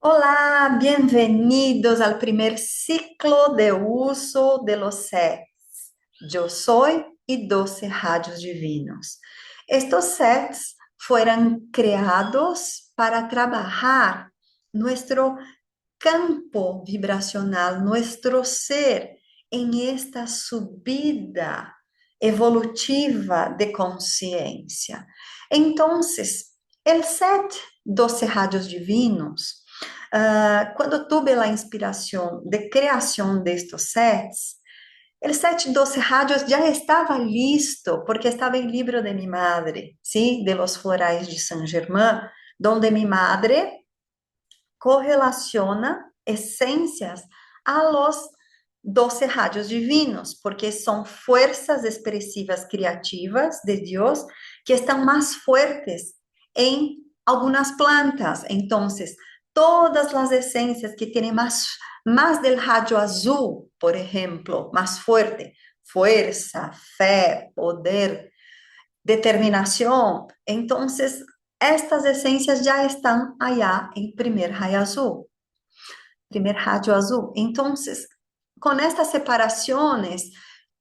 Hola, bienvenidos al primer ciclo de uso de los sets. Yo soy y 12 radios divinos. Estos sets fueron creados para trabajar nuestro campo vibracional, nuestro ser en esta subida evolutiva de conciencia. Entonces, el set 12 radios divinos, quando tive a inspiração de criação destes sets, o set 12 rádios já estava listo, porque estava em livro de mi madre, ¿sí? De los florais de Saint-Germain, donde mi madre correlaciona essências a los 12 radios divinos, porque são forças expressivas criativas de Deus que estão mais fortes em algumas plantas. Então, todas as essências que têm mais del rayo azul, por exemplo, mais forte, força, fé, poder, determinação. Então, estas essências já estão allá em primeiro raio azul, primeiro raio azul. Então, com estas separações,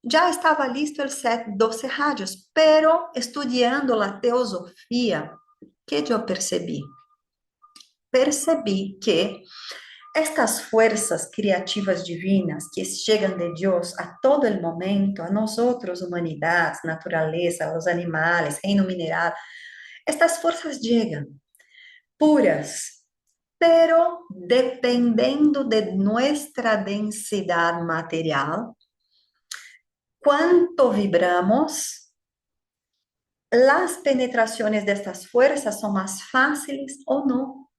já estava listo o set 12 radios, pero estudando a teosofia, que eu percebi que estas forças criativas divinas que chegam de Deus a todo el momento, a nós outros, humanidades, natureza, os animais, reino mineral, estas forças chegam puras, pero dependendo de nuestra densidade material, quanto vibramos, las penetraciones de estas fuerzas son más fáciles o no.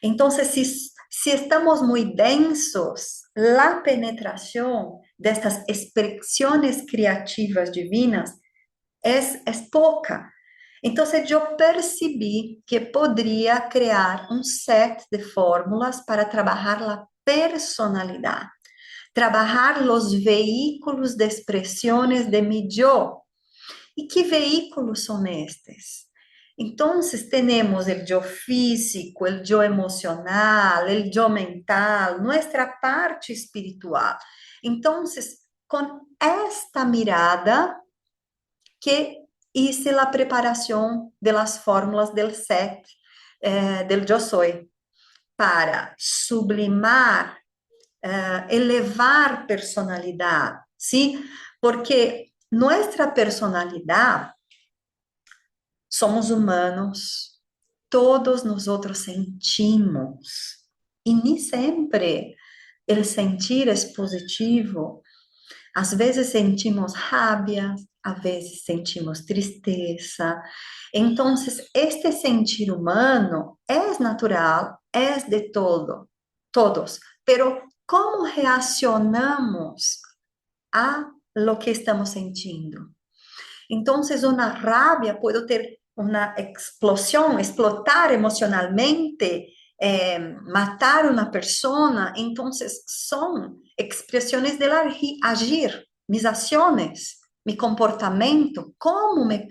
Entonces, si estamos muy densos, la penetración de estas expresiones creativas divinas es poca. Entonces, yo percibí que podría crear un set de fórmulas para trabajar la personalidad, trabajar los vehículos de expresiones de mi yo. ¿Y qué vehículos son estos? Entonces tenemos el yo físico, el yo emocional, el yo mental, nuestra parte espiritual. Entonces, con esta mirada que hice la preparación de las fórmulas del set del yo soy para sublimar, elevar personalidad, ¿sí? Porque nuestra personalidad, somos humanos, todos nosotros sentimos, e nem sempre el sentir é positivo. Às vezes sentimos rabia, às vezes sentimos tristeza. Então, este sentir humano é natural, é de todos, pero como reaccionamos a lo que estamos sentindo? Então, uma rabia pode ter uma explosão, explotar emocionalmente, matar uma pessoa. Então, são expressões do agir, mis ações, mi comportamento, como é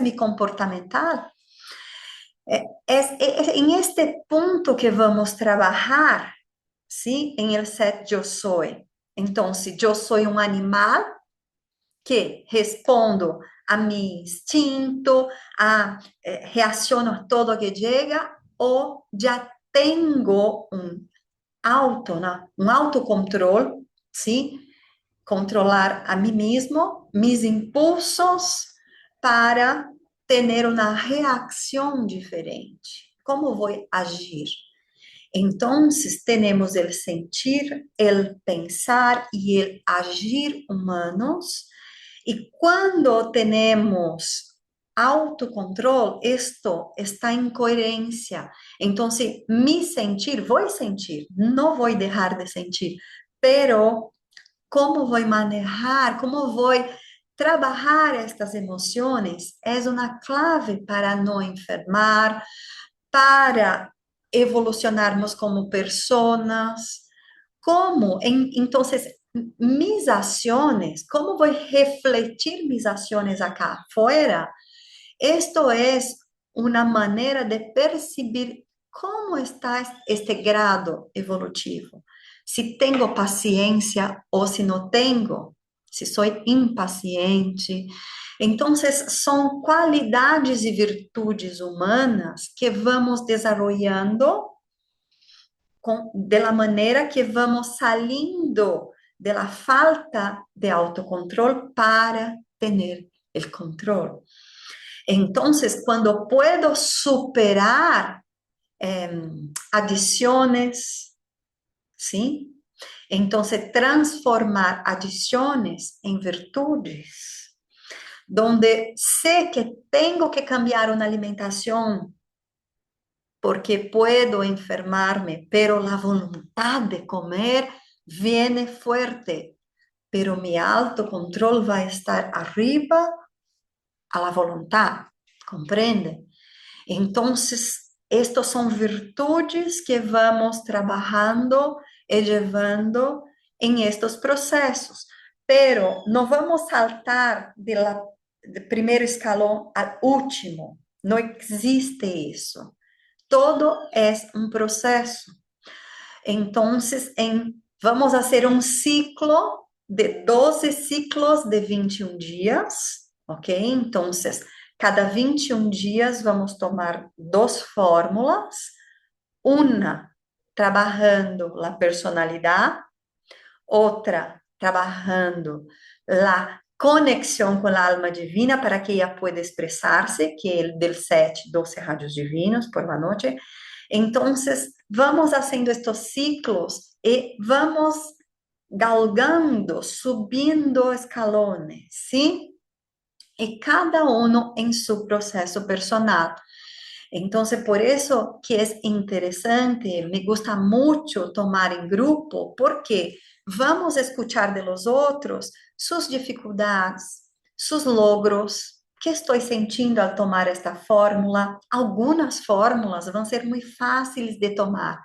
mi comportamental. Em este ponto que vamos trabalhar, ¿sí? En el set yo soy. Então, eu sou um animal que respondo a mi instinto, reacciono a todo que llega, ou já tenho um autocontrole, ¿sí? Controlar a mim mesmo, mis impulsos, para ter uma reação diferente. Como vou agir? Então, temos o sentir, o pensar e o agir humanos. E quando temos autocontrole, isto está em coerência. Então, me sentir, não vou deixar de sentir, pero como vou manejar, como vou trabalhar estas emoções, é uma clave para não enfermar, para evolucionarmos como pessoas. Então, mis ações, como vou refletir mis ações acá afuera? Esto é uma maneira de perceber como está este grado evolutivo. Se tenho paciência ou se não tenho, se sou impaciente. Então, são qualidades e virtudes humanas que vamos desenvolvendo de la maneira que vamos saliendo de la falta de autocontrol para tener el control. Entonces, cuando puedo superar adiciones, ¿sí? Entonces, transformar adiciones en virtudes, donde sé que tengo que cambiar una alimentación porque puedo enfermarme, pero la voluntad de comer viene fuerte, pero mi autocontrol va a estar arriba a la voluntad, ¿comprende? Entonces, estos son virtudes que vamos trabajando y llevando en estos procesos, pero no vamos a saltar del primer escalón al último, no existe eso. Todo es un proceso. Entonces, vamos a hacer un ciclo de 12 ciclos de 21 días, ¿ok? Entonces, cada 21 días vamos tomar dos fórmulas, una trabajando la personalidad, otra trabajando la conexión con la alma divina para que ella pueda expresarse, que es el del set 12 radios divinos por la noche. Entonces, vamos haciendo estos ciclos y vamos galgando, subiendo escalones, ¿sí? Y cada uno en su proceso personal. Entonces, por eso que es interesante, me gusta mucho tomar en grupo, porque vamos a escuchar de los otros sus dificultades, sus logros, que estou sentindo ao tomar esta fórmula. Algumas fórmulas vão ser muito fáceis de tomar,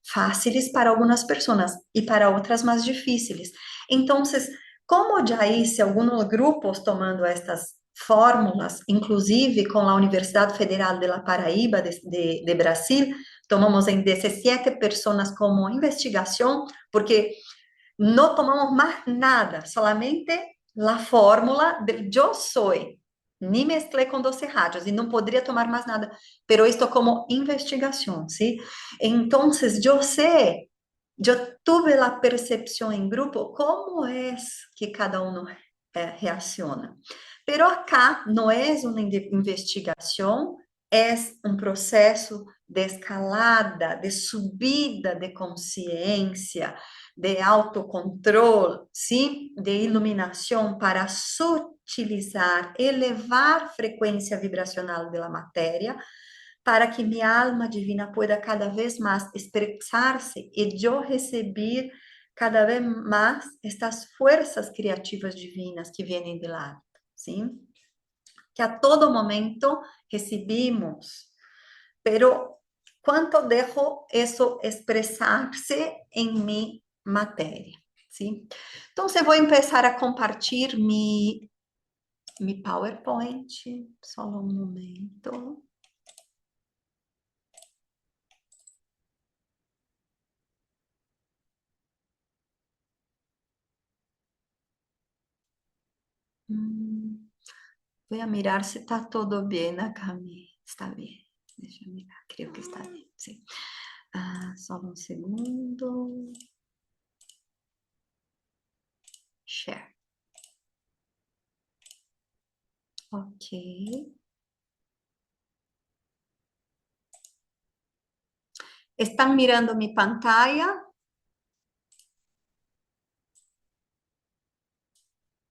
fáceis para algumas pessoas e para outras mais difíceis. Então, como já hice alguns grupos tomando estas fórmulas, inclusive com a Universidade Federal de La Paraíba de Brasil, tomamos em 17 pessoas como investigação, porque não tomamos mais nada, solamente a fórmula del yo soy. Ni mezclé com 12 rádios e não poderia tomar mais nada, pero isto como investigação, ¿sí? Então, eu sei, eu tuve a percepção em grupo como é que cada um reacciona. Pero acá não é uma investigação, é um processo de escalada, de subida de consciência, de autocontrole, sim, de iluminação para sutilizar, elevar a frequência vibracional da matéria, para que minha alma divina pueda cada vez mais expressar-se e eu receber cada vez mais estas forças criativas divinas que vêm de lá, sim? Que a todo momento recebemos, pero quanto dejo isso expressar-se em mi matéria, sim? Então, eu vou começar a compartilhar mi PowerPoint, só um momento. Vou mirar se está todo bem na Cami. Está bem. Deixa eu mirar. Creio que está bem. Sim. Só um segundo. Share. Ok. ¿Están mirando mi pantalla?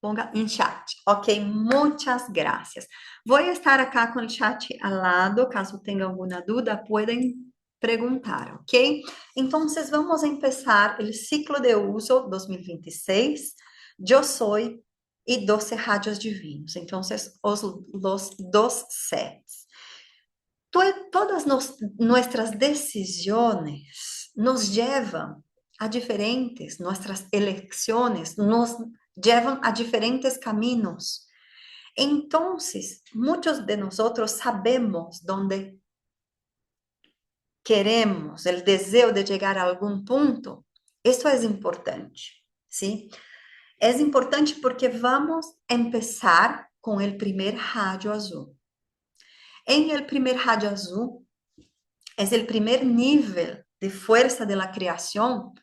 Ponga em chat. Ok, muitas graças. Vou estar aqui com o chat ao lado, caso tenha alguma dúvida, podem perguntar, ok? Então, vamos começar o ciclo de uso 2026. Eu sou e 12 rádios divinos. Então, os dos sets. Todas nossas decisões nos levam a diferentes, nossas eleições nos levam a diferentes caminhos. Então, muitos de nós sabemos onde queremos, o desejo de chegar a algum ponto, isso é importante, sim? É importante porque vamos começar com o primeiro raio azul. Em el primer rayo azul, es el primer nivel de fuerza de la creación.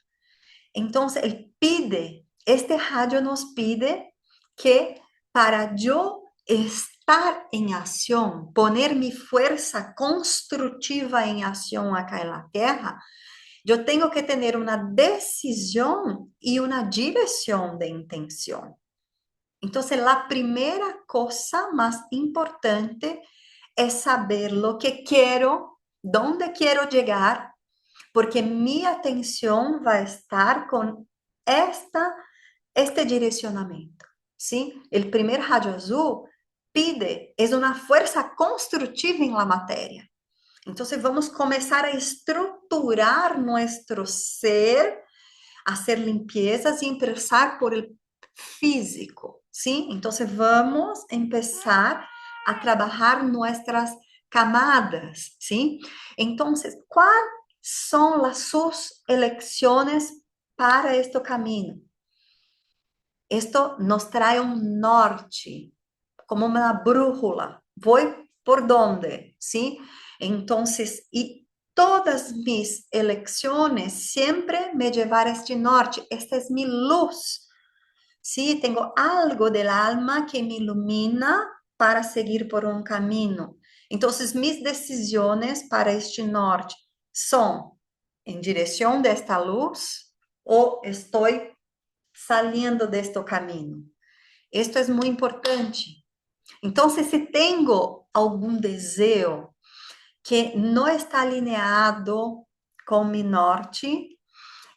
Entonces, él pide, este rayo nos pide que para yo estar en acción, poner mi fuerza constructiva en acción acá en la tierra, yo tengo que tener una decisión y una dirección de intención. Entonces, la primera cosa más importante es saber lo que quiero, dónde quiero llegar, porque mi atención va a estar con este direccionamiento, ¿sí? El primer rayo azul pide, es una fuerza constructiva en la materia. Entonces, vamos a comenzar a estructurar nuestro ser, hacer limpiezas y empezar por el físico, ¿sí? Entonces vamos a empezar a trabajar nuestras camadas, ¿sí? Entonces, ¿cuáles son sus elecciones para este camino? Esto nos trae un norte, como una brújula. ¿Voy por dónde? ¿Sí? Entonces, y todas mis elecciones siempre me llevan a este norte. Esta es mi luz. Sí, tengo algo del alma que me ilumina para seguir por un camino. Entonces, mis decisiones para este norte son en dirección de esta luz o estoy saliendo de este camino. Esto es muy importante. Entonces, si tengo algún deseo que no está alineado con mi norte,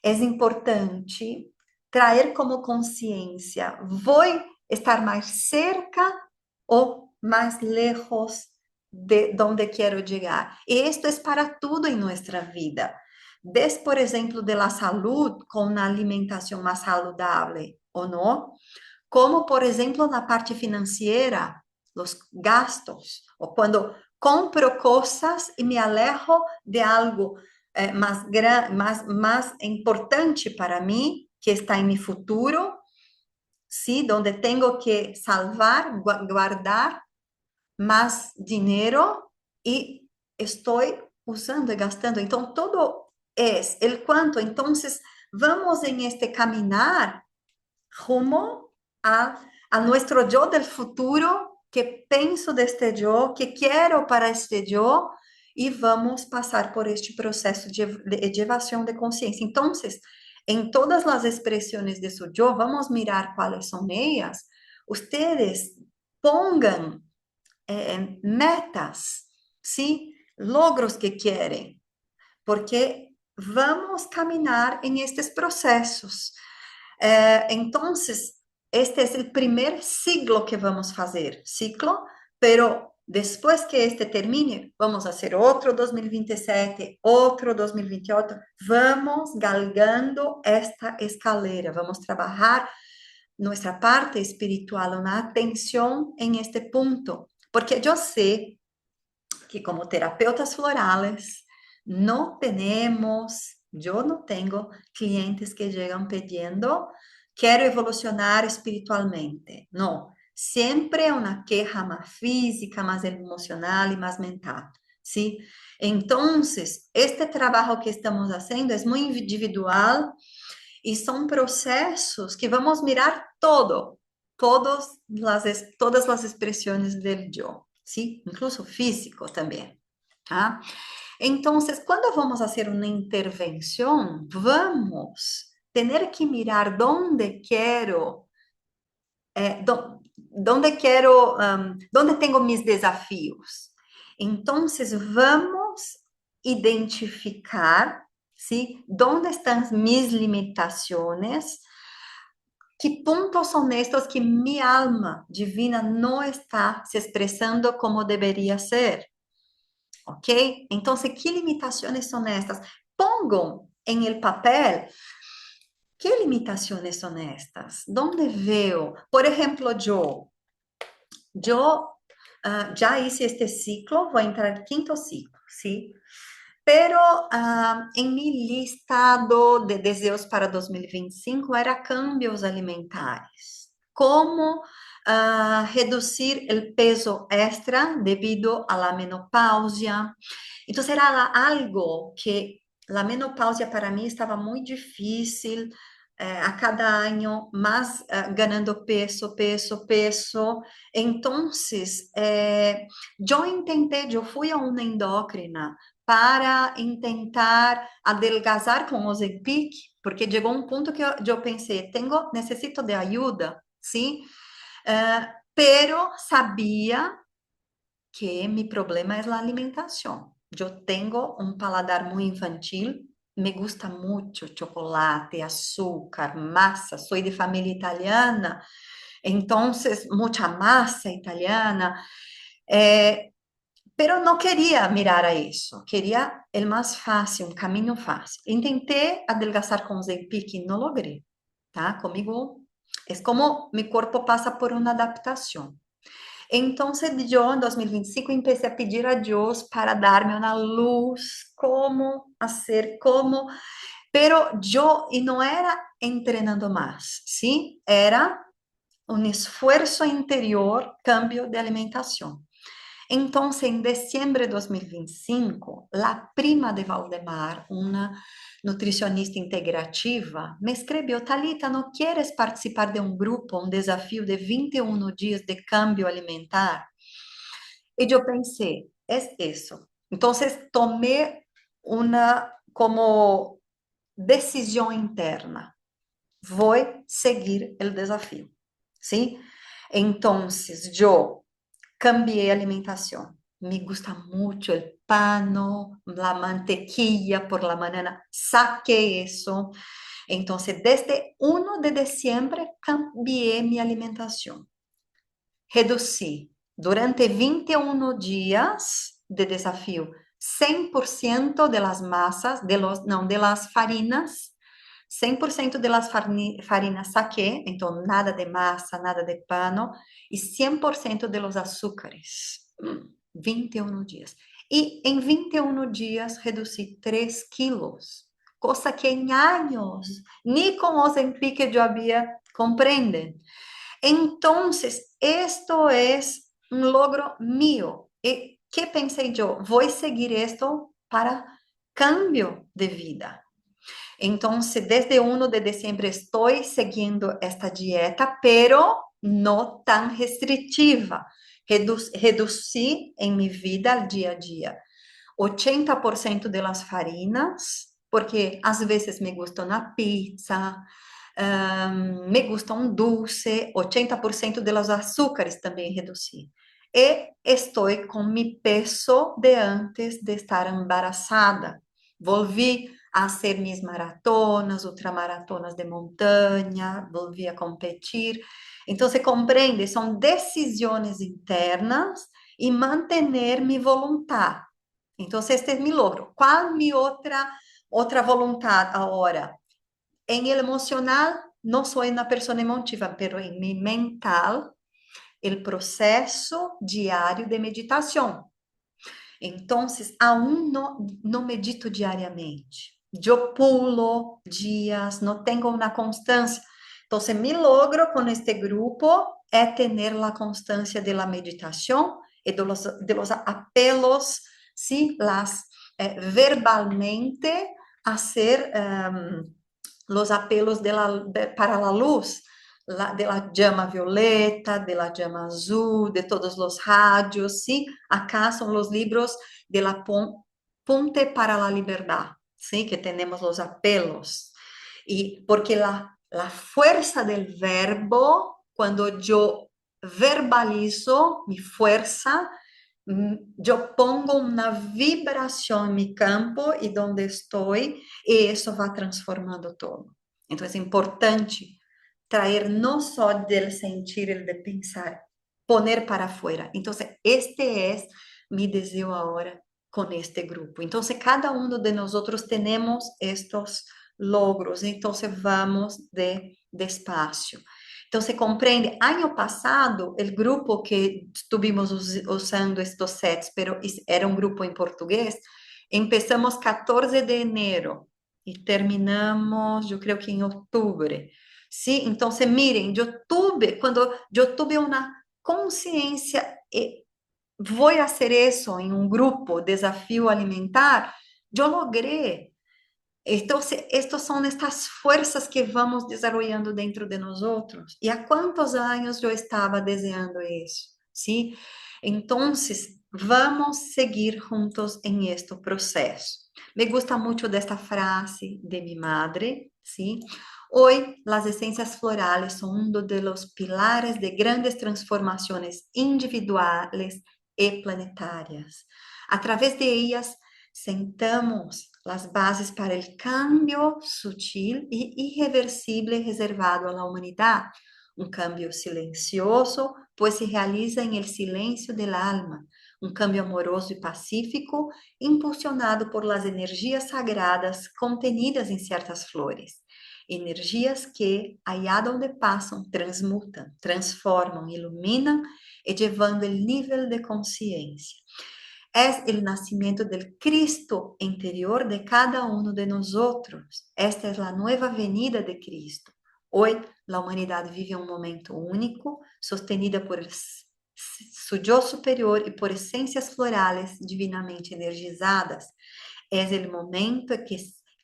é importante trazer como consciência, vou estar mais cerca ou mais lejos de onde quero chegar. E isto é para tudo em nossa vida. Desde, por exemplo, de la salud, com uma alimentação mais saudável ou não, como, por exemplo, na parte financeira, os gastos, ou quando compro coisas e me alejo de algo mais importante para mim, que está em meu futuro, sim, onde tenho que salvar, guardar mais dinheiro e estou usando e gastando. Então, todo é o quanto. Então, vamos em este caminhar rumo a nosso eu del futuro, que penso deste eu, que quero para este eu, e vamos passar por este processo de elevação de consciência. Então, em todas as expressões de su eu, vamos mirar quais são elas. Ustedes pongan metas, ¿sí? Logros que querem, porque vamos caminhar em estes processos. Então, este é o primeiro ciclo que vamos fazer, ciclo, pero depois que este termine, vamos fazer outro 2027, outro 2028, vamos galgando esta escalera, vamos trabalhar nossa parte espiritual, uma atenção em este ponto, porque eu sei que como terapeutas florales no tenemos, yo no tengo clientes que llegan pidiendo, quiero evolucionar espiritualmente. No, siempre una queja más física, más emocional y más mental, ¿sí? Entonces, este trabajo que estamos haciendo es muy individual y son procesos que vamos mirar todas las expresiones del yo, ¿sí? Incluso físico también. Tá? Então, quando vamos fazer uma intervenção, vamos ter que mirar onde quero, onde tenho mis desafios. Então, vamos identificar, ¿sí? Onde estão mis limitações, que pontos são estes que minha alma divina não está se expressando como deveria ser. ¿Ok? Entonces, ¿qué limitaciones son estas? Pongan en el papel, ¿qué limitaciones son estas? ¿Dónde veo? Por ejemplo, yo ya hice este ciclo, voy a entrar al quinto ciclo, ¿sí? Pero em mi listado de desejos para 2025 era cambios alimentares. Como reduzir o peso extra devido a la menopausia. Então, era algo que a menopausia para mim estava muito difícil, a cada ano mais ganhando peso, peso, peso. Então, eu fui a uma endócrina para tentar adelgazar com Ozempic, porque chegou um ponto que eu pensei, necessito de ajuda, sim? Pero sabia que meu problema é a alimentação. Eu tenho um paladar muito infantil, me gusta muito chocolate, açúcar, massa, sou de família italiana, então, muita massa italiana. Pero não queria mirar a isso, queria o mais fácil, um caminho fácil. Tentei adelgazar com Ozempic e não logrei, tá? Comigo, é como meu corpo passa por uma adaptação. Então, eu, em 2025, comecei a pedir a Deus para dar-me uma luz, como fazer, como. Pero eu, e não era treinando mais, sim? Era um esforço interior, cambio de alimentação. Então, em dezembro de 2025, a prima de Valdemar, uma nutricionista integrativa, me escreveu: Thalita, não queres participar de um grupo, um desafio de 21 dias de cambio alimentar? E eu pensei, é isso. Então, tomei uma como decisão interna. Vou seguir o desafio, sim? Então, eu cambié alimentación. Me gusta mucho el pan, la mantequilla por la mañana. Saqué eso. Entonces, desde 1 de diciembre, cambié mi alimentación. Reducí durante 21 días de desafío 100% de las masas, de las farinas, 100% de las farinas saqué, então nada de massa, nada de pano, e 100% de los açúcares. 21 dias. E em 21 dias reduzi 3 quilos, coisa que em anos, nem com Ozempic eu havia, compreendem? Então, esto é um logro mío. E que pensei eu? Vou seguir esto para cambio de vida. Então, desde 1 de dezembro estou seguindo esta dieta, pero não tão restritiva. Reduzi em minha vida, dia a dia, 80% das farinas, porque às vezes me gusta uma pizza, me gusta um doce, 80% dos açúcares também reduzi. E estou com meu peso de antes de estar embaraçada. Volvi a hacer mis maratonas, ultramaratonas de montanha, volvi a competir. Então, você compreende? São decisões internas e manter minha vontade. Então, este é meu logro. Qual minha outra vontade agora? Em el emocional, não sou uma pessoa emotiva, mas em mi mental, o processo diário de meditação. Então, aún não medito diariamente. Eu pulo dias, não tenho uma constância. Então, mi logro com este grupo é ter a constância de la meditação e de los apelos, ¿sí? Verbalmente, hacer los apelos para la luz, de la llama violeta, de la llama azul, de todos los radios, ¿sí? Acá son los libros de la Ponte para la Libertad, ¿sí? Que tenemos los apelos. Y porque la fuerza del verbo, cuando yo verbalizo mi fuerza, eu pongo uma vibração em meu campo e onde estou, e isso vai transformando todo. Então, é importante trazer não só del sentir, el de pensar, poner para fora. Então, este é meu desejo agora com este grupo. Então, cada um de nós temos estes logros. Então, vamos despacio. Então, se compreende, ano passado, o grupo que estuvimos usando estes sets, pero era um grupo em português, Empezamos 14 de enero e terminamos, eu creio que em outubro. Sim, então, miren, eu tuve uma consciência e vou fazer isso em um grupo, desafio alimentar, eu logrei. Entonces, estos son estas fuerzas que vamos desarrollando dentro de nosotros. ¿Y a cuántos años yo estaba deseando eso? ¿Sí? Entonces, vamos seguir juntos en este proceso. Me gusta mucho de esta frase de mi madre, ¿sí? Hoy, las esencias florales son uno de los pilares de grandes transformaciones individuales y planetarias. A través de ellas, sentamos as bases para o cambio sutil e irreversível reservado à humanidade. Um cambio silencioso, pois se realiza em el silêncio del alma. Um cambio amoroso e pacífico, impulsionado por las energias sagradas contenidas em certas flores. Energias que, allá donde passam, transmutam, transformam, iluminam, elevando o nível de consciência. Es el nacimiento del Cristo interior de cada uno de nosotros. Esta es la nueva venida de Cristo. Hoy la humanidad vive un momento único, sostenida por su yo superior y por esencias florales divinamente energizadas. Es el momento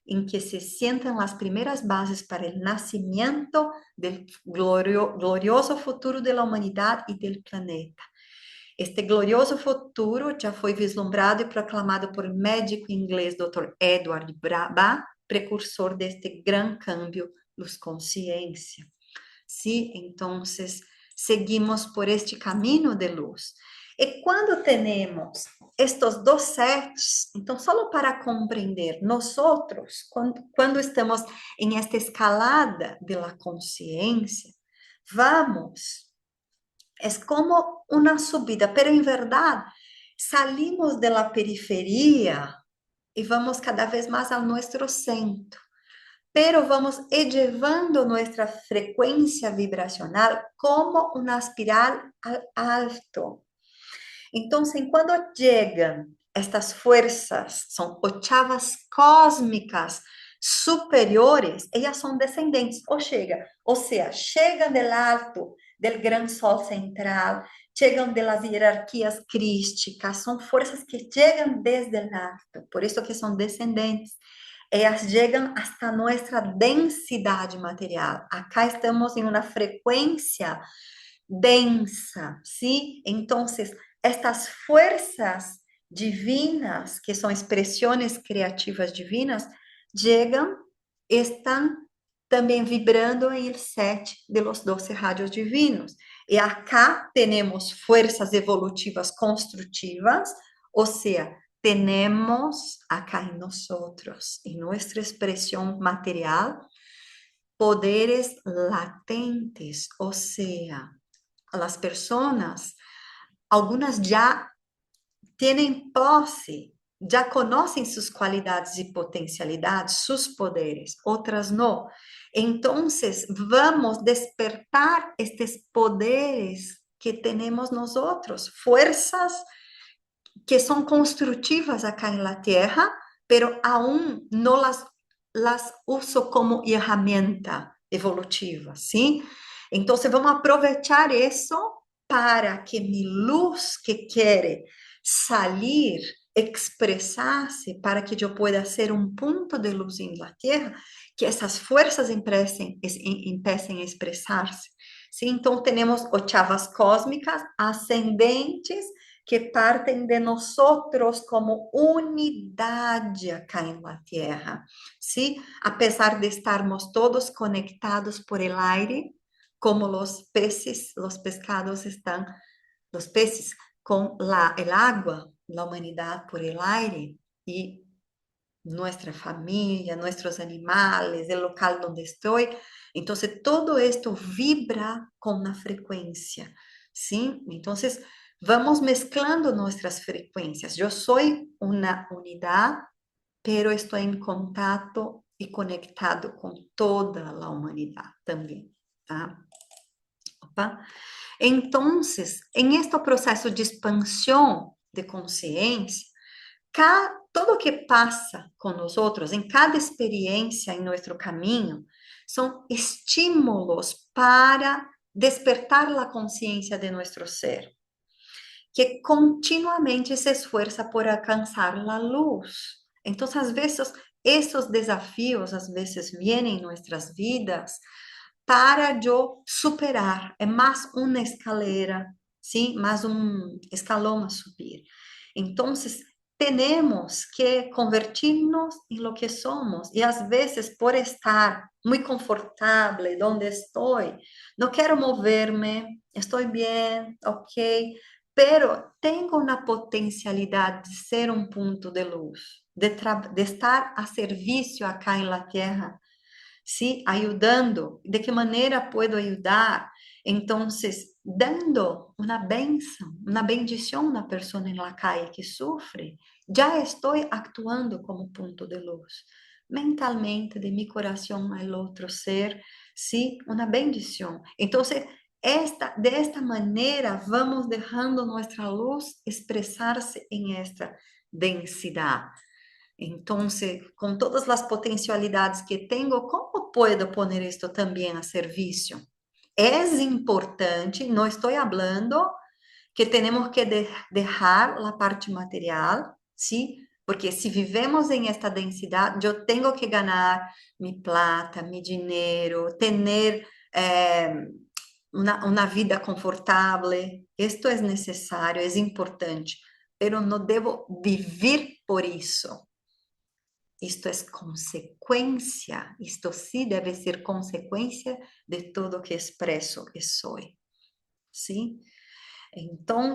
en que se sientan las primeras bases para el nacimiento del glorioso futuro de la humanidad y del planeta. Este glorioso futuro já foi vislumbrado e proclamado por médico inglês Dr. Edward Bach, precursor deste gran cambio, luz consciência. Sí, entonces seguimos por este caminho de luz. E quando temos estes dois sets, então, só para compreender, nós, quando estamos em esta escalada de la consciência, vamos. Es como una subida, pero en verdad salimos de la periferia y vamos cada vez más a nuestro centro, pero vamos elevando nuestra frecuencia vibracional como una espiral al alto. Entonces, cuando llegan estas fuerzas, son octavas cósmicas superiores, ellas son descendentes, ou seja, chegam del alto, del gran sol central, chegam de las hierarquias crísticas, são forças que chegam desde el alto, por isso que são descendentes. Elas chegam hasta nossa densidade material. Acá estamos em uma frequência densa, ¿sí? Entonces, estas fuerzas divinas, que são expressões criativas divinas, chegam, estão também vibrando em el set de los 12 radios divinos. E acá temos fuerzas evolutivas construtivas, ou seja, temos acá em nós, em nossa expressão material, poderes latentes, ou seja, as pessoas, algumas já têm posse, já conhecem suas qualidades e potencialidades, seus poderes, outras não. Então, vamos despertar estes poderes que temos nós outros, forças que são construtivas acá na Terra, pero aún não las uso como ferramenta evolutiva, sim? Então, vamos aproveitar isso para que mi luz que quer sair, expressar-se, para que eu pueda ser um ponto de luz em la Terra, que essas forças empecem a expressar-se. Sim? Então, temos octavas cósmicas ascendentes que partem de nós como unidade acá em la Terra. ¿Sí? Apesar de estarmos todos conectados por el aire, como los peces, los pescados están, los peces con el agua, la humanidad por el aire y nuestra familia, nuestros animales, el local donde estoy. Entonces, todo esto vibra con una frecuencia, ¿sí? Entonces, vamos mezclando nuestras frecuencias. Yo soy una unidad, pero estou em contato e conectado com toda a humanidade também, tá? Opa. Então, em este processo de expansão de consciência, todo que passa com nós outros, em cada experiência em nosso caminho, são estímulos para despertar a consciência de nosso ser, que continuamente se esforça por alcançar a luz. Então, às vezes, esses desafios, às vezes, vêm em nossas vidas para eu superar. É mais uma escalera, sim, mais um escalão a subir. Então, temos que convertir-nos em lo que somos. E às vezes, por estar muito confortável onde estou, não quero mover-me, estou bem, ok, pero tenho uma potencialidade de ser um ponto de luz, de estar a serviço acá na Terra, ¿sí? Ayudando. ¿De qué manera puedo ayudar? Entonces, dando una bendición a una persona en la calle que sufre, ya estoy actuando como punto de luz. Mentalmente, de mi corazón al otro ser, sí, una bendición. Entonces, de esta manera, vamos dejando nuestra luz expresarse en esta densidad. Então, com todas as potencialidades que tenho, como puedo poner isto também a serviço? É importante, não estou falando que temos que deixar a parte material, sim? Porque se vivemos em esta densidade, eu tenho que ganhar mi plata, mi dinheiro, ter uma vida confortável. Isto é necessário, é importante, mas não devo viver por isso. Isto é consequência, isto sim deve ser consequência de tudo que expresso e sou, sim? Então,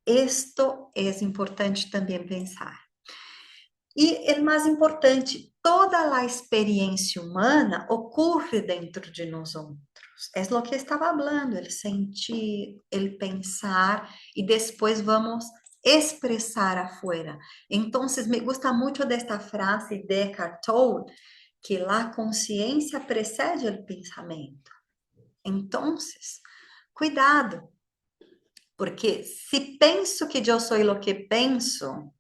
isto é importante também pensar. E o mais importante, toda a experiência humana ocorre dentro de nós outros. É o que estava falando, el sentir, el pensar, e depois vamos expressar afuera. Então, me gusta muito desta frase de Eckhart Tolle, que a consciência precede o pensamento. Então, cuidado, porque se penso que eu sou o que penso,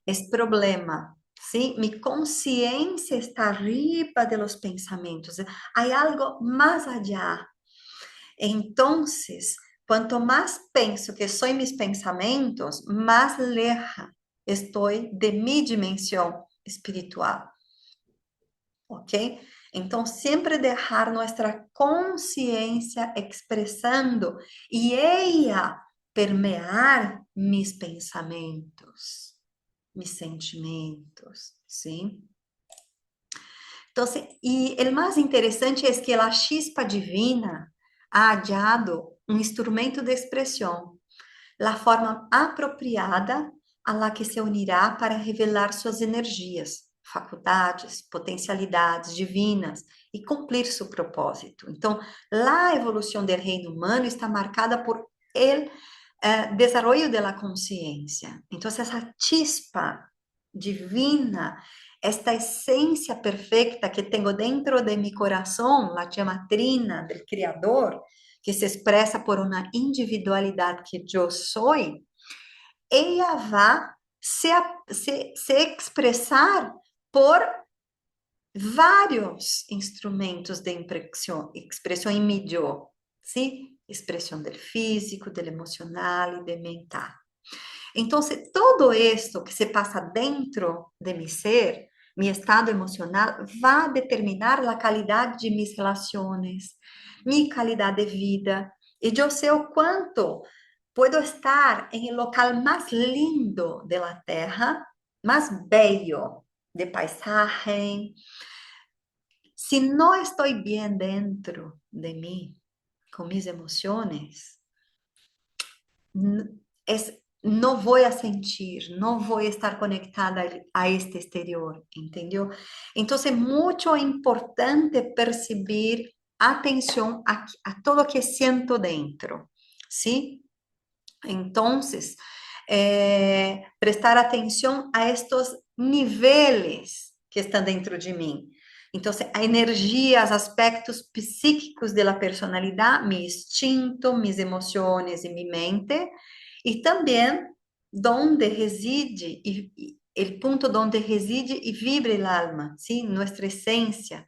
esse problema, sim? Mi consciência está arriba de los pensamentos. Há algo mais allá. Então, quanto mais penso que sou mis pensamentos, mais leja estou de mi dimensão espiritual. Ok? Então, sempre deixar nossa consciência expressando e ela permear mis pensamentos, mis sentimentos, sim? Então, e o mais interessante é que a chispa divina ha hallado um instrumento de expressão, a forma apropriada a la que se unirá para revelar suas energias, faculdades, potencialidades divinas e cumprir seu propósito. Então, a evolução do reino humano está marcada por el desarrollo de la consciência. Então, essa chispa divina, esta essência perfeita que tenho dentro de mi coração, a chama trina do Criador, que se expressa por uma individualidade que eu sou, ela vai se expressar por vários instrumentos de expressão em mim, sim? Expressão do físico, do emocional e do mental. Então, todo isso que se passa dentro de mi ser, mi estado emocional, vai determinar a qualidade de mis relações, minha qualidade de vida. E eu sei o quanto puedo estar em el local mais lindo de la Terra, mais bello de paisagem. Se não estou bem dentro de mim, com mis emoções, não vou a sentir, não vou estar conectada a este exterior, entendeu? Então, é muito importante perceber atenção a tudo que sinto dentro, sim? Então, prestar atenção a estes níveis que estão dentro de mim. Então, a energia, os aspectos psíquicos da personalidade, meu instinto, minhas emoções e minha mente, e também donde reside el punto donde reside y vibra el alma, ¿sí? Nuestra esencia.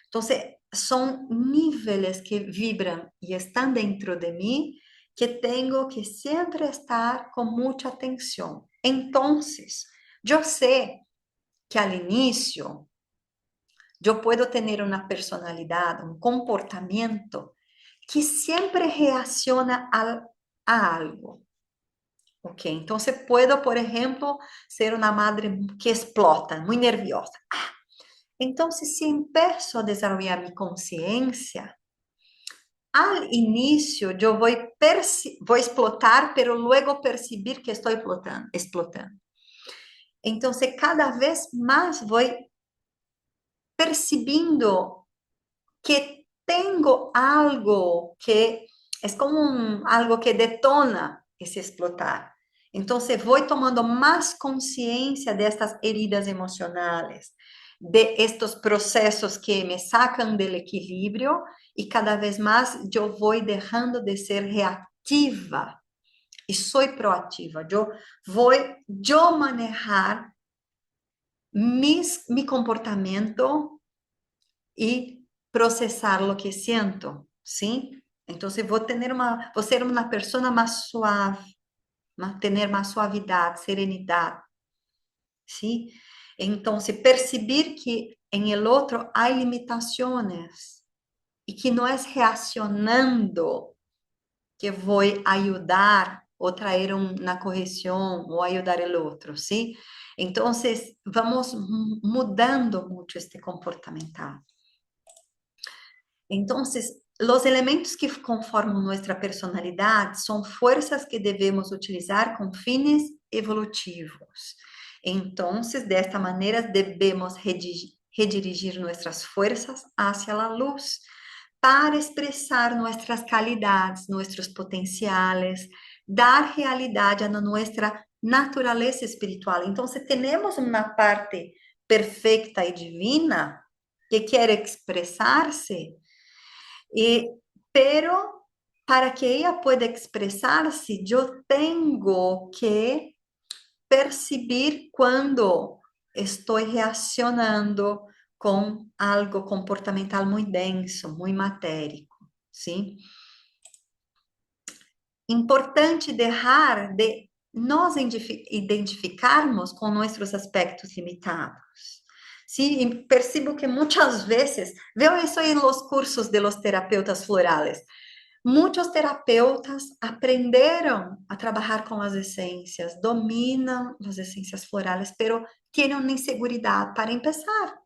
Entonces, son niveles que vibran y están dentro de mí que tengo que siempre estar con mucha atención. Entonces, yo sé que al inicio yo puedo tener una personalidad, un comportamiento que siempre reacciona a algo. Ok, entonces puedo, por ejemplo, ser una madre que explota, muy nerviosa. Entonces, si empiezo a desarrollar mi conciencia, al inicio yo voy a explotar, pero luego percibir que estoy explotando. Entonces, cada vez más voy percibiendo que tengo algo que es como algo que detona ese explotar. Entonces voy tomando más conciencia de estas heridas emocionales, de estos procesos que me sacan del equilibrio y cada vez más yo voy dejando de ser reactiva y soy proactiva. Yo manejar mi comportamiento y procesar lo que siento, ¿sí? Entonces voy a ser una persona más suave, tener más suavidad, serenidad, ¿sí? Entonces percibir que en el otro hay limitaciones y que no es reaccionando que voy a ayudar o traer una corrección o ayudar al otro, ¿sí? Entonces vamos mudando mucho este comportamental. Entonces, los elementos que conforman nuestra personalidad son fuerzas que debemos utilizar con fines evolutivos. Entonces, de esta manera, debemos redirigir nuestras fuerzas hacia la luz para expresar nuestras calidades, nuestros potenciales, dar realidad a nuestra naturaleza espiritual. Entonces, tenemos una parte perfecta y divina que quiere expresarse pero para que ella pueda expresarse, yo tengo que percibir cuando estoy reaccionando con algo comportamental muy denso, muy matérico, ¿sí? Importante dejar de nos identificarmos com nossos aspectos limitados. Sí, y percibo que muitas vezes, veo isso em los cursos de los terapeutas florales, muitos terapeutas aprenderam a trabalhar com as essências, dominam as essências florales, pero têm uma inseguridade para empezar.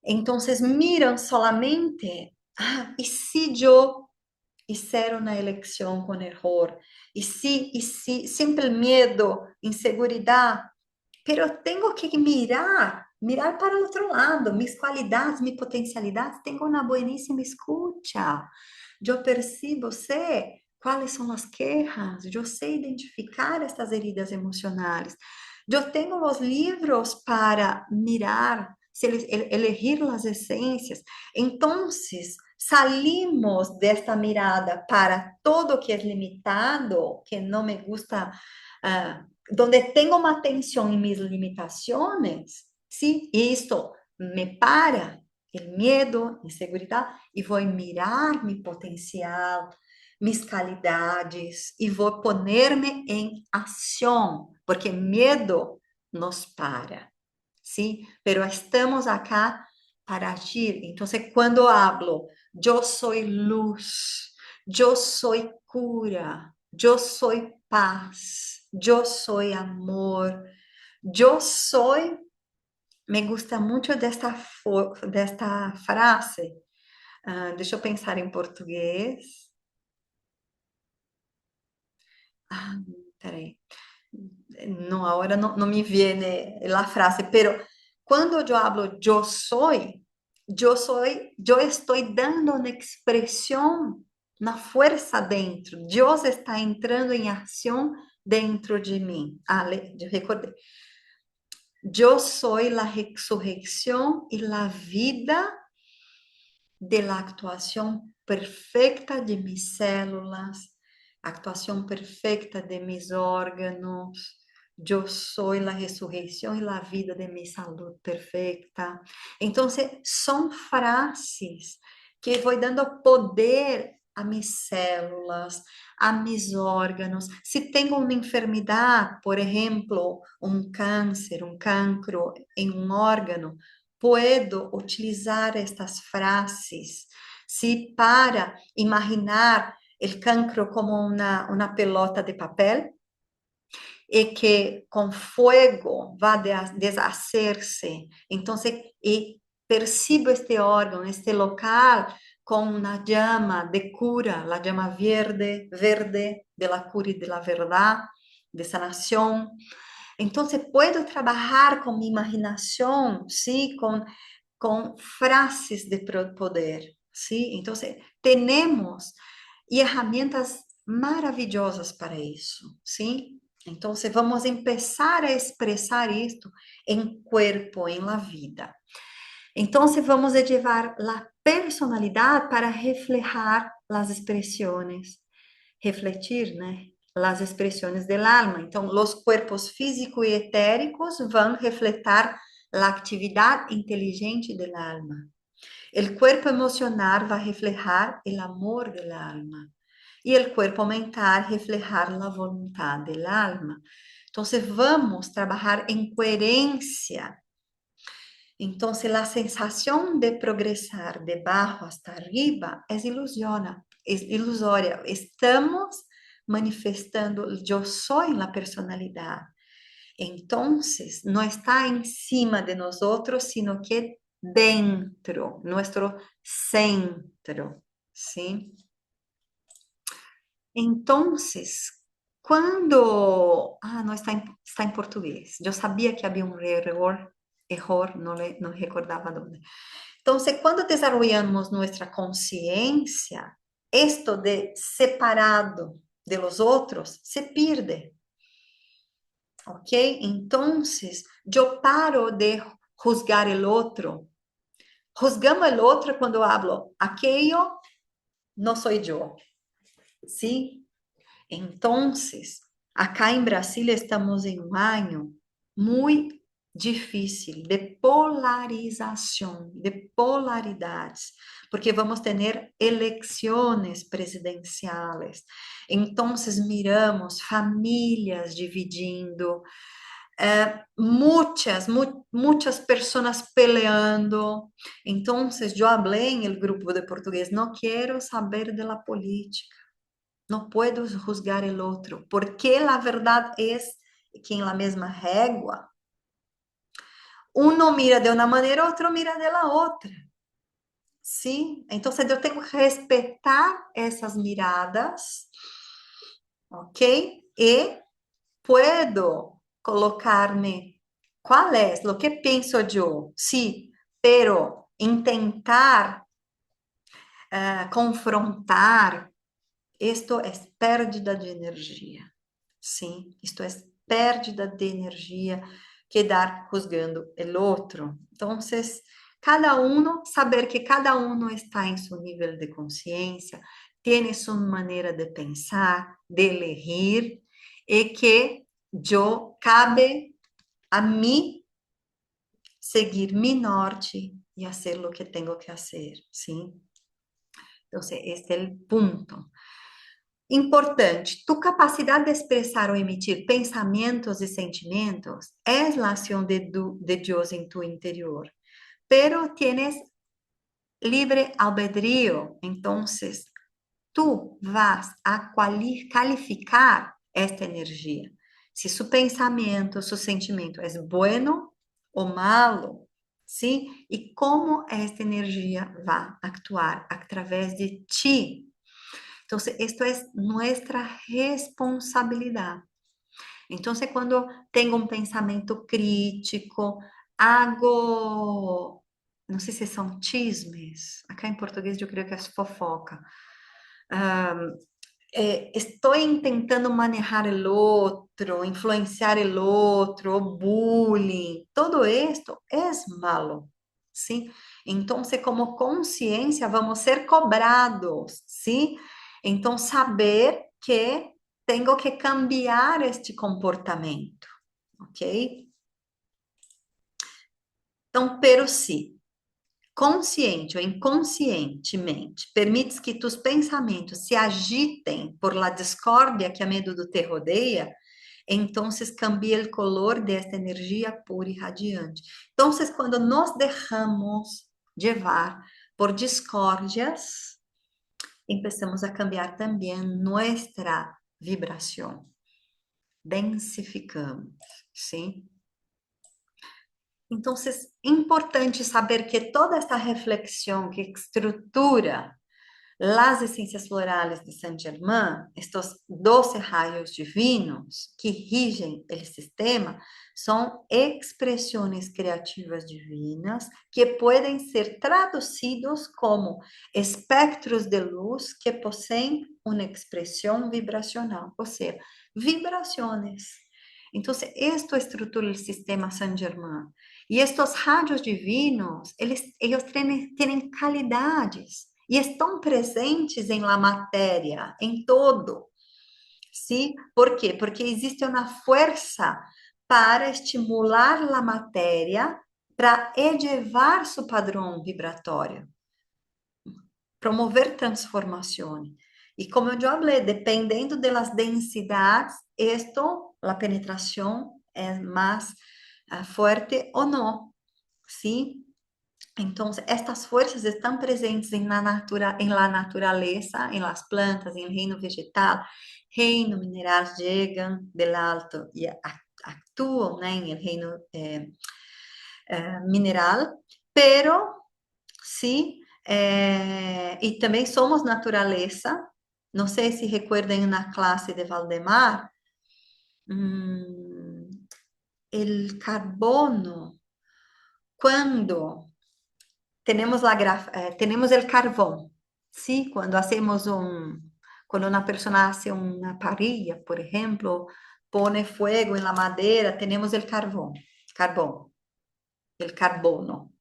Então, miram solamente, e se eu hiciera una elección con error, y sí, siempre el miedo, inseguridad, pero tengo que mirar para el otro lado, mis cualidades, mis potencialidades, tengo una buenísima escucha, yo percibo, sé cuáles son las quejas, yo sé identificar estas heridas emocionales, yo tengo los libros para mirar, elegir las esencias, entonces salimos desta mirada para todo que é limitado, que não me gusta, donde tengo uma atenção em mis limitações, ¿sí? Isto me para o medo, inseguridade, e vou mirar meu potencial, mis calidades, e vou poner-me em ação, porque medo nos para, ¿sí? Pero estamos acá para agir. Entonces, cuando hablo, yo soy luz, yo soy cura, yo soy paz, yo soy amor, yo soy, me gusta mucho de esta frase. Deixa eu pensar em português. Peraí. No, ahora no me viene la frase, pero cuando yo hablo yo estoy dando una expresión, una fuerza dentro. Dios está entrando en acción dentro de mí. Yo recordé. Yo soy la resurrección y la vida de la actuación perfecta de mis células, actuación perfecta de mis órganos. Yo soy la resurrección y la vida de mi salud perfecta. Entonces, son frases que voy dando poder a mis células, a mis órganos. Si tengo una enfermedad, por ejemplo, un cáncer, un cancro en un órgano, puedo utilizar estas frases, ¿sí? Para imaginar el cancro como una pelota de papel y que con fuego va a deshacerse. Entonces, y percibo este órgano, este local, con una llama de cura, la llama verde de la cura y de la verdad, de sanación. Entonces, puedo trabajar con mi imaginación, ¿sí? Con frases de poder, ¿sí? Entonces, tenemos herramientas maravillosas para isso, ¿sí? Entonces, vamos empezar a expressar isto em corpo, em la vida. Entonces, vamos a llevar la personalidad para reflejar las expresiones, refletir, né? Las expresiones del alma. Então, los cuerpos físico y etéricos van refletar la actividad inteligente del alma. El cuerpo emocional va a reflejar el amor del alma. Y el cuerpo mental reflejar la voluntad del alma. Entonces, vamos trabajar en coherencia. Entonces, la sensación de progresar de abajo hasta arriba es ilusoria. Estamos manifestando yo soy la personalidad. Entonces, no está encima de nosotros, sino que dentro, nuestro centro, ¿sí? Entonces, quando... Ah, não está em português. Eu sabia que havia um erro, não recordava onde. Então, quando desenvolvemos nossa consciência, esto de separado de los outros se perde, ¿ok? Entonces, eu paro de juzgar el outro. Juzgamos el outro quando hablo, aquello não sou eu, ¿sí? Entonces, acá en Brasil estamos en un año muy difícil de polarización, de polaridades, porque vamos a tener elecciones presidenciales. Entonces, miramos familias dividindo, muchas personas peleando. Entonces, yo hablé en el grupo de portugués, no quiero saber de la política. Não puedo juzgar o outro, porque a verdade é que em la mesma régua, mira de uma maneira, outro mira de la outra. Sim? Então, eu tenho que respeitar essas miradas, ok? E puedo colocar-me, qual é o que penso eu? Sim, pero intentar confrontar, isto é pérdida de energia. Sim, isto é pérdida de energia, quedar juzgando o outro. Então, saber que cada um está em seu nível de consciência, tem sua maneira de pensar, de elegir, e que cabe a mim seguir mi norte e fazer o que tenho que fazer, sim? Então, este é o ponto. Importante, tu capacidade de expressar ou emitir pensamentos e sentimentos é a ação de Deus em tu interior, pero tienes libre albedrío, entonces tu vas a calificar esta energia. Se su pensamento, su sentimento é bueno ou malo, sim? E como esta energia vai actuar através de ti. Então, isto é nossa responsabilidade. Então, quando tenho um pensamento crítico, hago, não sei se são chismes, acá em português eu creio que é fofoca. Estou tentando manejar o outro, influenciar o outro, o bullying, todo esto é malo, sim? Então, como consciência, vamos ser cobrados, sim? Então, saber que tenho que cambiar este comportamento, ok? Então, pero se consciente ou inconscientemente permites que tus pensamentos se agitem por la discórdia que a menudo te rodeia, então cambia o color desta energia pura e radiante. Então, quando nos deixamos levar por discórdias, empezamos a cambiar também nossa vibração, densificamos, sim? Então, é importante saber que toda esta reflexão que estrutura as essências florais de Saint-Germain, estes 12 raios divinos que rigem o sistema, são expressões criativas divinas que podem ser traduzidos como espectros de luz que possuem uma expressão vibracional, ou seja, vibrações. Então, isto estrutura o sistema Saint-Germain. E estes radios divinos, eles têm qualidades e estão presentes em la matéria, em todo. Sim? Por quê? Porque existe uma força para estimular a matéria para elevar seu padrão vibratório, promover transformação. E como eu já falei, dependendo das densidades, a penetração é mais forte ou não. Sim? Então, estas forças estão presentes na natureza, em las plantas, em reino vegetal, reino mineral, chegam do alto e atuam, né, em reino mineral, pero, sim, e também somos natureza. Não sei se recordam na classe de Valdemar, o carbono, quando temos o carvão, ¿sí? Quando uma pessoa hace uma parrilla, por exemplo, pone fuego en la madera, temos o carvão, o carbono.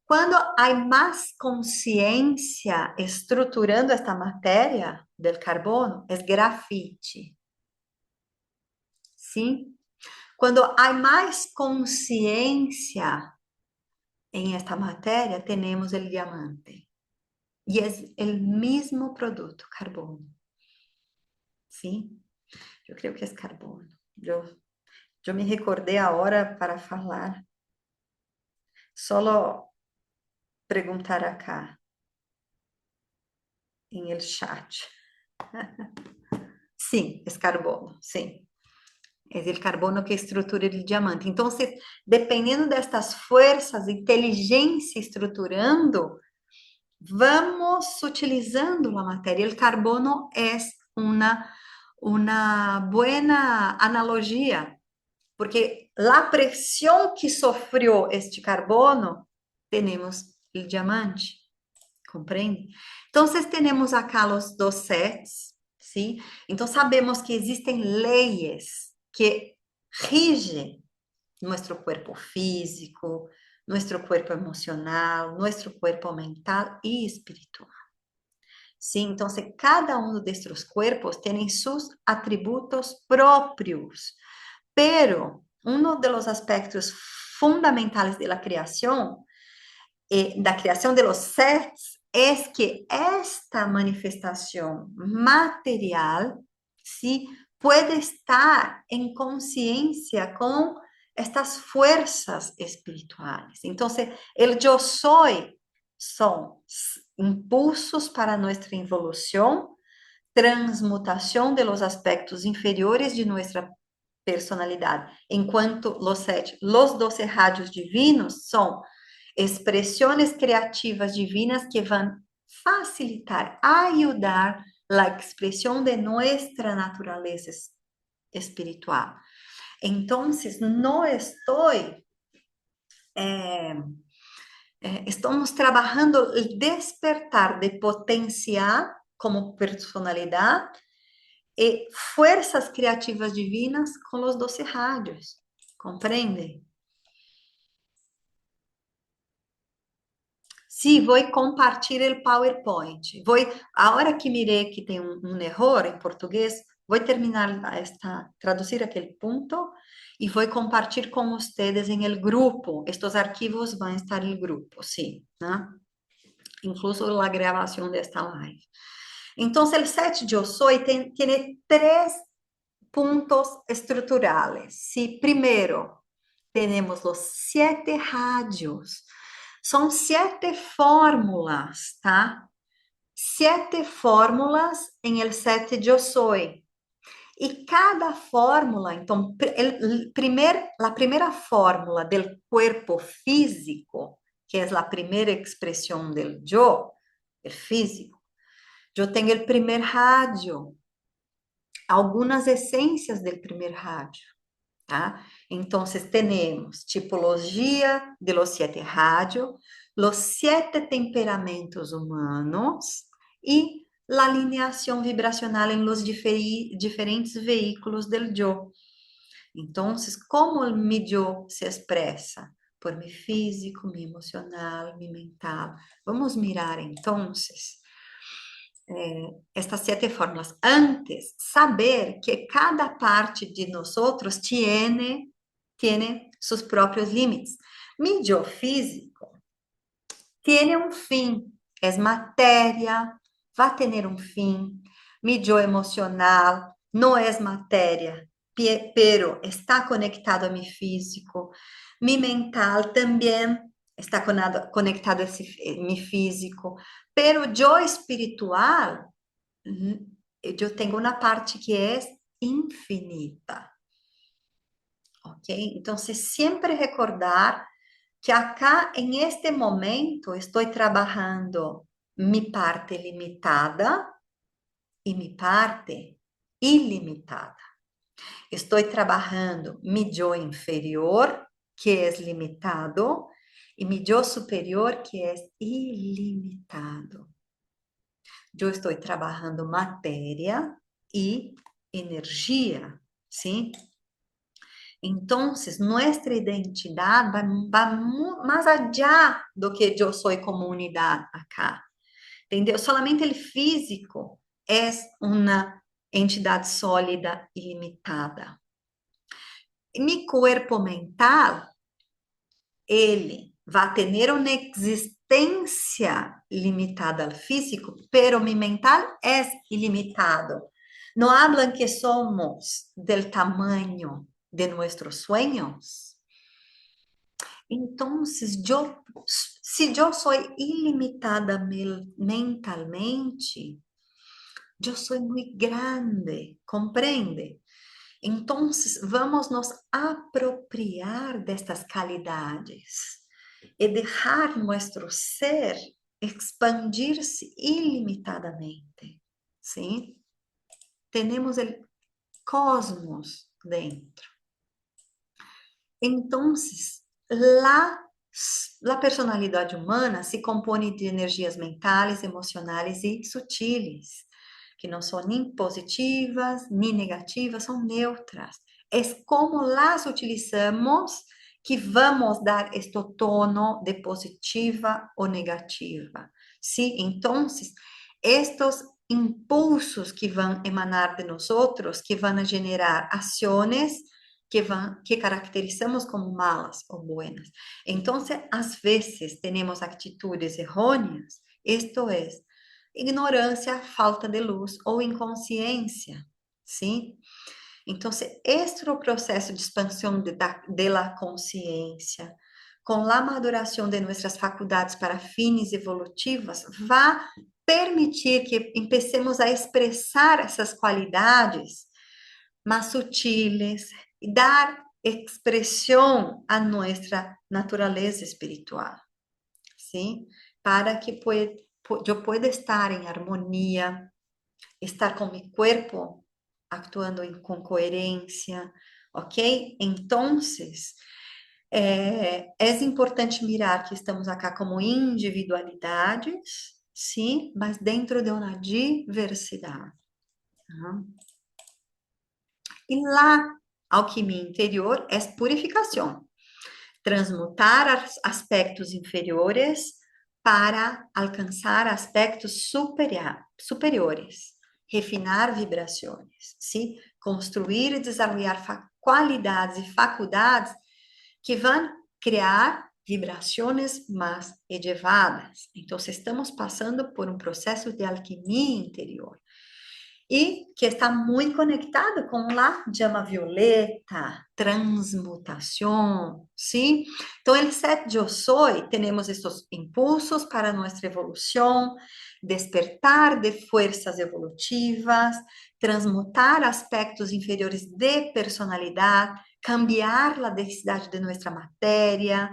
Quando há mais consciência estruturando esta matéria del carbono, é grafite, sim? Quando há mais consciência em esta matéria, temos o diamante. E é o mesmo produto, carbono. Sim? Eu creio que é carbono. Eu me recordei agora para falar. Só perguntar acá, em el chat. Sim, é carbono, sim. É o carbono que estrutura o diamante. Então, dependendo destas forças, inteligência estruturando, vamos utilizando a matéria. O carbono é uma boa analogia, porque a pressão que sofreu este carbono, temos o diamante, compreende? Então, temos acá os dois sets, sim? Então, sabemos que existem leis que rigem nosso corpo físico, nosso corpo emocional, nosso corpo mental e espiritual. Sim, então cada um destes corpos tem seus atributos próprios, pero um dos aspectos fundamentais da criação, da criação de los sets, é que esta manifestação material, sim, pode estar em consciência com estas forças espirituais. Então, o eu sou são impulsos para nossa evolução, transmutação de los aspectos inferiores de nossa personalidade, enquanto los 12 radios divinos são expressões criativas divinas que vão facilitar, ajudar a expressão de nossa natureza espiritual. Então, não estou estamos trabalhando o despertar de potencial como personalidade e forças criativas divinas com os 12 rádios. Compreende? Sí, vou compartilhar o PowerPoint. A hora que mirei que tem erro em português, vou terminar traduzir aquele ponto e vou compartilhar com vocês em el grupo. Estes arquivos vão estar no grupo, sim, né? Incluso a gravação desta live. Então, o set de Eu Soy tem três pontos estruturais. Sí, primeiro, temos os 7 rádios. São 7 fórmulas, tá? 7 fórmulas em el set de Eu Soy. E cada fórmula, então, a primeira fórmula do corpo físico, que é a primeira expressão do eu, o físico, eu tenho o primeiro rádio, algumas essências do primeiro rádio, tá? Então, temos tipologia de los 7 rádios, los 7 temperamentos humanos e la alineação vibracional em los diferentes veículos del yo. Então, como mi yo se expressa? Por mi físico, mi emocional, mi mental. Vamos mirar, então, estas 7 fórmulas. Antes, saber que cada parte de nós tiene seus próprios limites. Mi yo físico tiene um fim, é matéria, vai ter um fim. Mi yo emocional não é matéria, pero está conectado a mi físico. Mi mental também está conectado a mi físico. Pero yo espiritual, eu tenho uma parte que é infinita. Ok? Então, sempre recordar que acá, em este momento, estou trabalhando mi parte limitada e mi parte ilimitada. Estou trabalhando mi yo inferior, que é limitado, e mi yo superior, que é ilimitado. Eu estou trabalhando matéria e energia, sim? Então, nossa identidade vai mais allá do que eu sou como unidade acá. Entendeu? Solamente o físico é uma entidade sólida e limitada. Mi corpo mental, ele vai ter uma existência limitada ao físico, pero mi mental é ilimitado. Não hablan que somos del tamaño de nossos sueños. Então, se eu sou ilimitada mentalmente, eu sou muito grande, compreende? Então, vamos nos apropriar destas qualidades e deixar nosso ser expandir-se ilimitadamente, sim? Temos o cosmos dentro. Então, a personalidade humana se compõe de energias mentais, emocionais e sutis, que não são nem positivas, nem negativas, são neutras. É como las utilizamos que vamos dar este tono de positiva ou negativa. Sim? Então, estes impulsos que vão emanar de nós, que vão generar ações que caracterizamos como malas ou buenas. Então, às vezes, temos atitudes errôneas, isto é, ignorância, falta de luz ou inconsciência, sim? Então, este é o processo de expansão da consciência, com a maduração de nossas faculdades para fins evolutivas, vai permitir que empecemos a expressar essas qualidades mais sutiles, e dar expressão a nossa natureza espiritual, sim? Para que eu pueda estar em harmonia, estar com meu corpo actuando com coerência, ok? Então, é importante mirar que estamos acá como individualidades, sim, mas dentro de uma diversidade. Tá? E lá, alquimia interior é purificação. Transmutar aspectos inferiores para alcançar aspectos superiores, refinar vibrações, ¿sí? Construir e desenvolver qualidades e faculdades que vão criar vibrações mais elevadas. Então, estamos passando por um processo de alquimia interior e que está muito conectado com a chama violeta, transmutação, sim? Então, el set yo soy, temos estes impulsos para nossa evolução, despertar de forças evolutivas, transmutar aspectos inferiores de personalidade, cambiar a densidade de nossa matéria,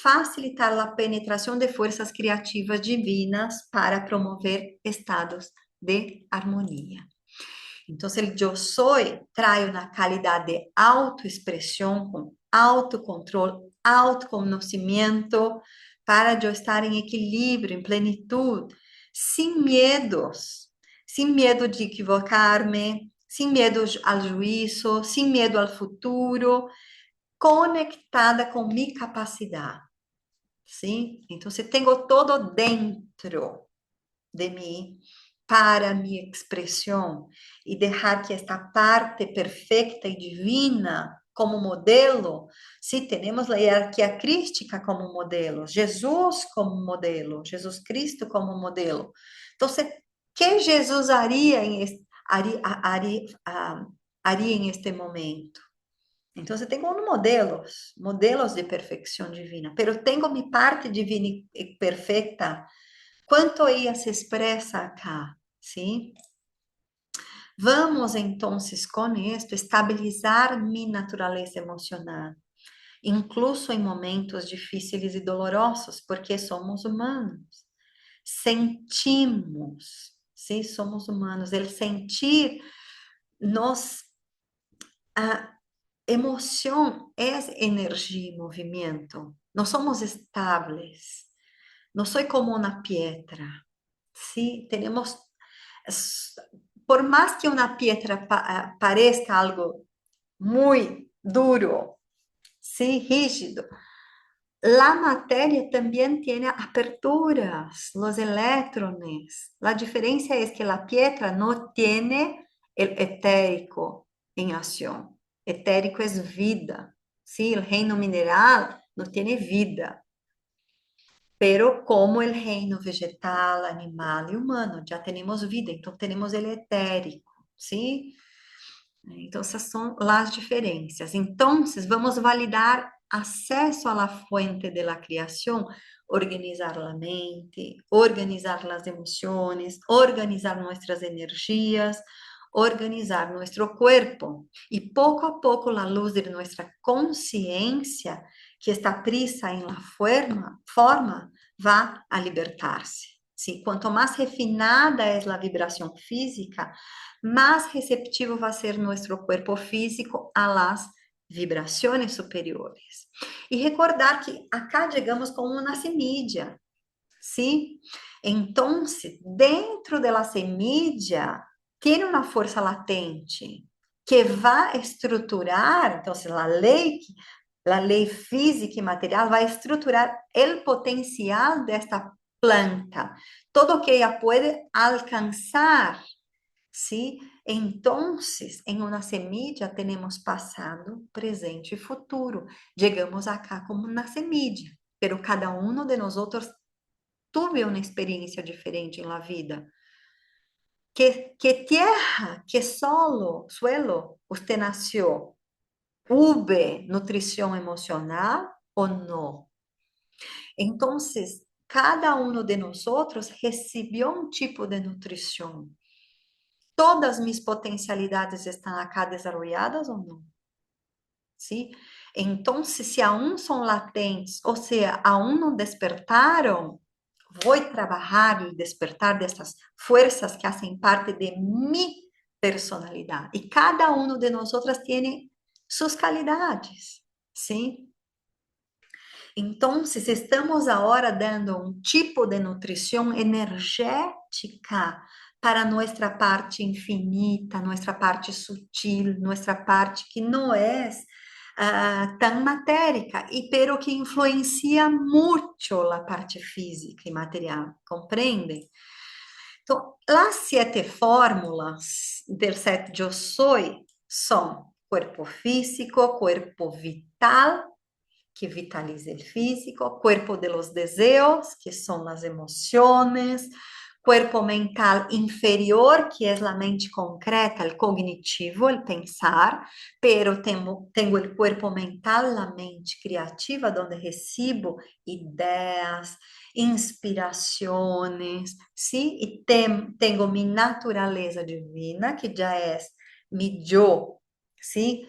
facilitar a penetração de forças criativas divinas para promover estados de armonia. Então, o eu sou traz uma qualidade de autoexpressão, com autocontrole, autoconhecimento, para eu estar em equilíbrio, em plenitude, sem medo de equivocar-me, sem medo ao juízo, sem medo ao futuro, conectada com minha capacidade, sim? Então, tenho todo dentro de mim para minha expressão e deixar que esta parte perfeita e divina como modelo, se temos a hierarquia crística como modelo, Jesus como modelo, Jesus Cristo como modelo. Então, que Jesus haria em este momento? Então, eu tenho modelos de perfeição divina, pero tenho minha parte divina e perfeita. Quanto ela se expressa acá, sim? Vamos, então, com isto, estabilizar minha natureza emocional, incluso em momentos difíceis e dolorosos, porque somos humanos. Sentimos, sim, somos humanos. El sentir nos... A emoção é energia e movimento. Não somos estáveis. Não sou como uma pedra. Sí, tenemos, por más que una piedra parezca algo muy duro, sí, rígido, la materia también tiene aperturas, los electrones. La diferencia es que la piedra no tiene el etérico en acción. Etérico es vida, sí, el reino mineral no tiene vida. Pero como o reino vegetal, animal e humano, já temos vida, então temos ele etérico, sim? Então, essas são as diferenças. Então, vamos validar acesso à fuente da criação, organizar a mente, organizar as emoções, organizar nossas energias, organizar nosso corpo. E pouco a pouco, a luz de nossa consciência, que está presa em la forma vá a libertar-se. Sim, quanto mais refinada é a vibração física, mais receptivo vai ser nosso corpo físico a las vibrações superiores. E recordar que acá chegamos com uma semilla, sim? Então, dentro da semilla, tem uma força latente que vai estruturar, então, a lei física e material vai estruturar o potencial desta planta, todo o que ela pode alcançar, ¿sí? Então, em uma semilla temos passado, presente e futuro. Chegamos acá como uma semilla, pero cada um de nós tuve uma experiência diferente na vida. Que terra, que suelo você nasceu? Houve nutrição emocional ou não? Então, cada um de nós recebeu um tipo de nutrição. Todas minhas potencialidades estão acá desenvolvidas ou não? Sim? Então, se aún são latentes, ou seja, aún não despertaram, vou trabalhar e despertar dessas forças que fazem parte de minha personalidade. E cada um de nós tem suas qualidades, sim? Então, estamos agora dando um tipo de nutrição energética para nossa parte infinita, nossa parte sutil, nossa parte que não é tan matérica, y pero que influencia mucho la parte física y material, ¿comprende? Então, as 7 fórmulas del set Yo Soy são corpo físico, corpo vital, que vitaliza o físico, cuerpo de los deseos, que são as emoções, cuerpo mental inferior, que é a mente concreta, o cognitivo, o pensar, pero tenho o cuerpo mental, a mente criativa, onde recebo ideias, inspirações, ¿sí? E tenho minha natureza divina, que já é mi yo, ¿sí?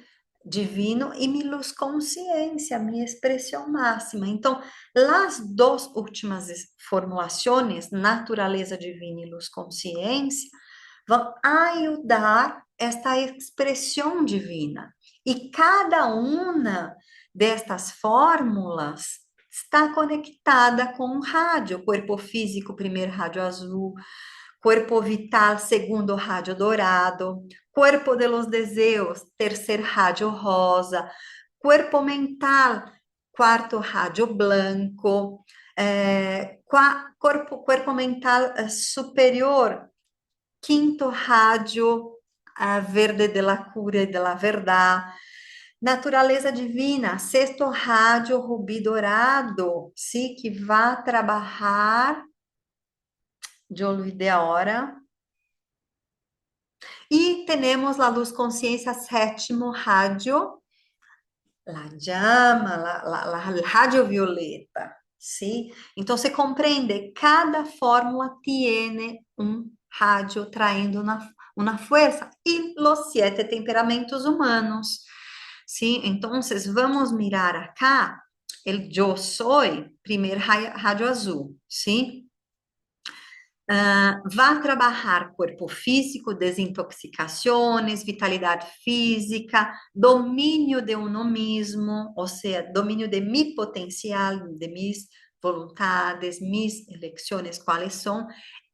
Divino e mi luz consciência, minha expressão máxima. Então, as duas últimas formulações, natureza divina e luz consciência, vão ajudar esta expressão divina. E cada uma destas fórmulas está conectada com um rádio, corpo físico, primeiro rádio azul, corpo vital, segundo rádio dourado, corpo de los deseos, terceiro rádio rosa, corpo mental, quarto rádio branco, corpo mental superior, quinto rádio verde de la cura e de la verdade, natureza divina, sexto rádio rubi dourado, sim, que vai trabalhar, eu olvidei a hora, e temos a luz consciência, sétimo rádio, la llama, la rádio violeta, ¿sí? Então, você compreende, cada fórmula tiene um rádio traindo uma força, e os 7 temperamentos humanos, ¿sí? Então, vamos mirar acá, el yo soy, primeiro rádio azul, ¿sí? Vá trabalhar corpo físico, desintoxicações, vitalidade física, domínio de uno mesmo, ou seja, domínio de mi potencial, de mis vontades, mis eleições, quais são.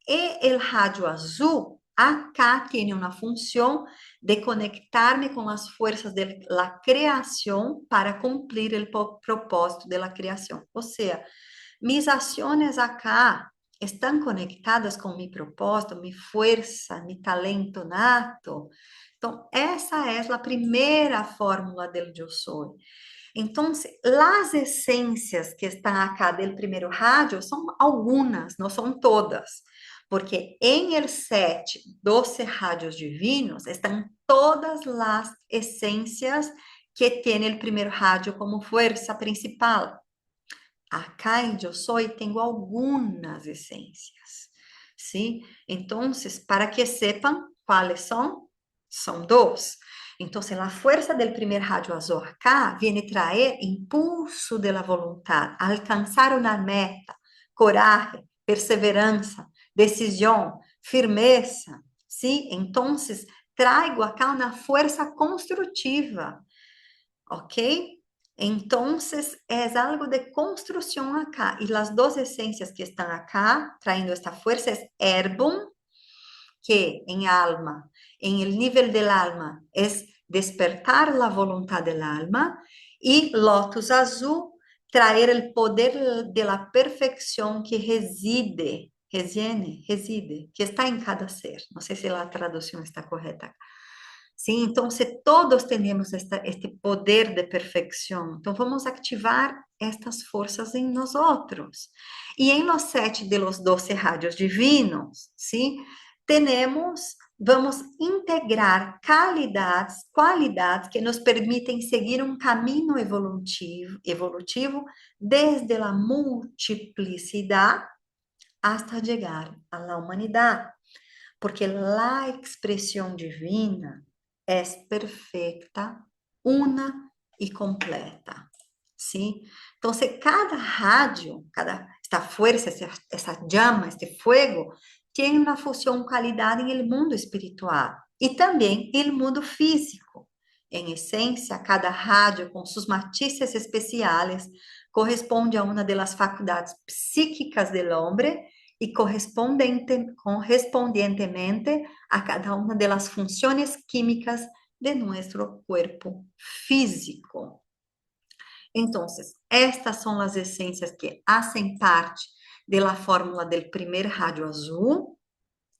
E o rádio azul, acá tem uma função de conectar-me com as forças da criação para cumprir o propósito da criação. Ou seja, mis ações acá estão conectadas com meu propósito, minha força, meu talento nato. Então, essa é a primeira fórmula do Eu Sou. Então, as essências que estão acá do primeiro rádio são algumas, não são todas, porque em el 7, 12 rádios divinos estão todas as essências que tem o primeiro rádio como força principal. Acá em Eu Sou tenho algumas essências, sim? Então, para que sepam quais são 2. Então, a força do primeiro rádio azul acá vem trazer impulso de la voluntad, alcançar uma meta, coragem, perseverança, decisão, firmeza, sim? Então, trago acá uma força construtiva, ok? Então, é algo de construção acá. E as 2 essências que estão acá, traindo esta força, é Herbum, que em alma, em el nível del alma, é despertar a vontade del alma, e Lotus Azul, trazer o poder de la perfeição que reside, que está em cada ser. Não sei se a tradução está correta. Sim, então, se todos temos este poder de perfeição, então vamos ativar estas forças em nós outros. E em los 7 de los 12 rádios divinos, sim, vamos integrar qualidades que nos permitem seguir um caminho evolutivo desde a multiplicidade hasta chegar à humanidade, porque a expressão divina é perfeita, una e completa, sim? Então, se cada rádio, esta força, essa llama, este fuego, tem uma função, qualidade em mundo espiritual e também no mundo físico. Em essência, cada rádio, com suas matices especiais, corresponde a uma das faculdades psíquicas do homem e correspondientemente a cada uma das funções químicas de nosso corpo físico. Entonces, estas son las esencias que hacen parte de la fórmula del primer rayo azul,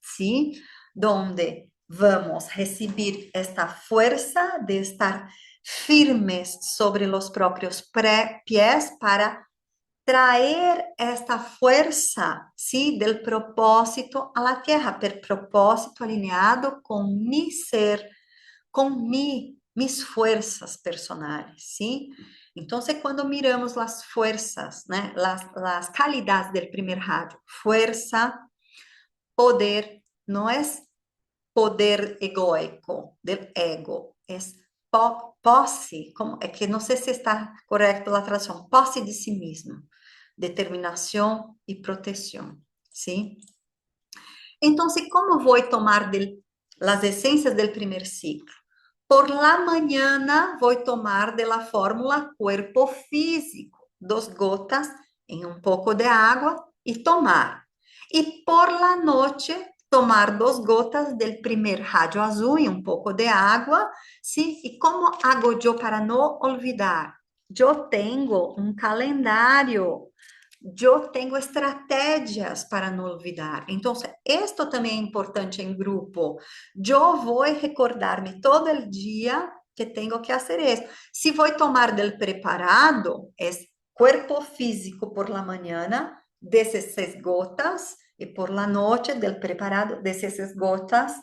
¿sí? Donde vamos recibir esta fuerza de estar firmes sobre los propios pies para traer esta fuerza, ¿sí? Del propósito a la tierra, pero propósito alineado con mi ser, con mis fuerzas personales, ¿sí? Entonces, cuando miramos las fuerzas, ¿né? Las calidades del primer rayo, fuerza, poder, no es poder egoico, del ego, es posse, como, é que não sei se está correto a tradução, posse de si mesmo, determinação e proteção, ¿sí? Então, como vou tomar as essências do primeiro ciclo? Por la mañana vou tomar de la fórmula cuerpo físico, 2 gotas em um pouco de água e tomar. E por la noche tomar 2 gotas del primer rayo azul e um pouco de água, ¿sí? E como hago eu para não olvidar? Eu tenho um calendário, eu tenho estratégias para não olvidar. Então, isto também é importante em grupo. Eu vou recordar-me todo o dia que tenho que fazer isso. Se vou tomar del preparado, é cuerpo físico por la mañana, 16 gotas, e por la noche del preparado, 16 gotas,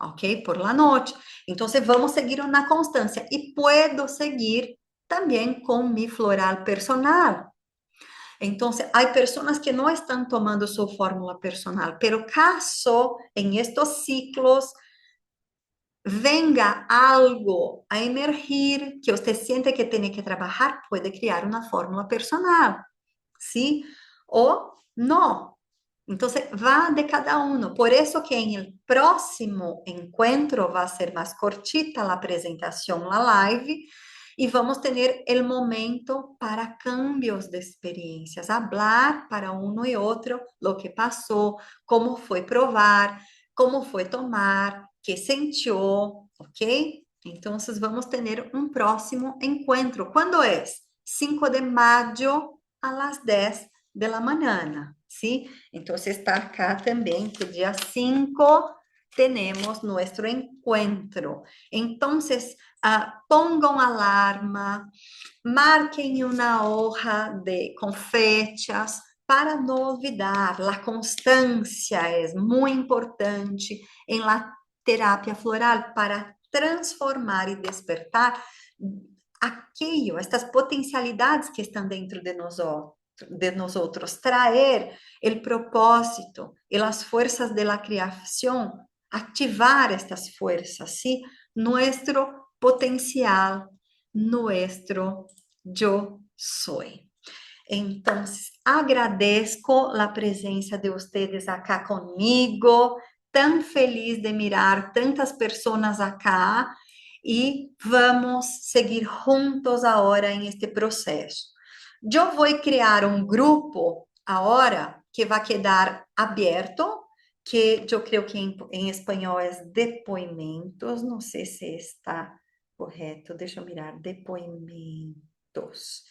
ok? Por la noche. Então, vamos seguir na constância. E puedo seguir também com mi floral personal. Então, há pessoas que não estão tomando sua fórmula personal, pero caso em estes ciclos venga algo a emergir que você sente que tem que trabalhar, pode criar uma fórmula personal, ¿sí? Ou não. Então, vá de cada um. Por isso que em el próximo encontro vai ser mais cortita a apresentação, a live, e vamos ter o momento para cambios de experiências, hablar para um e outro lo que passou, como foi provar, como foi tomar, que sentiu, ok? Então, vamos ter um próximo encontro. Quando é? 5 de maio, a las 10 de la mañana, ¿sí? Entonces está acá también que día 5 tenemos nuestro encuentro. Entonces, pongan alarma, marquen una hoja con fechas para no olvidar. La constancia es muy importante en la terapia floral para transformar e despertar aquello, estas potencialidades que estão dentro de nós outros, traer o propósito e as forças de la criação, ativar estas forças, ¿sí? Nuestro potencial, nuestro yo soy. Então, agradeço a presença de vocês acá comigo, tão feliz de mirar tantas pessoas acá e vamos seguir juntos agora em este processo. Eu vou criar um grupo agora que vai quedar aberto, que eu creio que em espanhol é depoimentos, não sei se está correto, deixa eu mirar, depoimentos.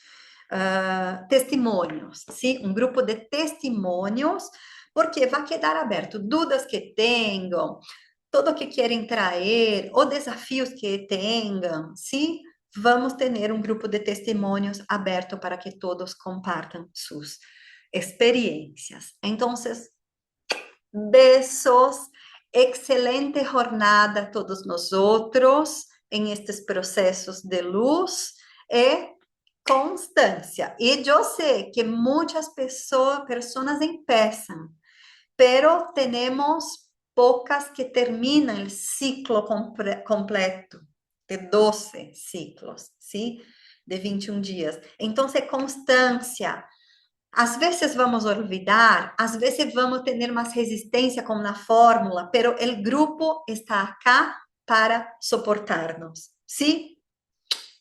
Testemunhos, sim? Um grupo de testemunhos, porque vai quedar aberto. Dúvidas que tenham, todo que querem trazer, ou desafios que tenham, sim? Vamos ter um grupo de testemunhos aberto para que todos compartam suas experiências. Então, besos, excelente jornada a todos nós outros em estes processos de luz e constância. E eu sei que muitas pessoas empiezam, pero temos poucas que terminam o ciclo completo de 12 ciclos, ¿sí? De 21 dias. Então, constância. Às vezes vamos olvidar, às vezes vamos ter mais resistência como na fórmula, pero o grupo está acá para soportar-nos, ¿sí?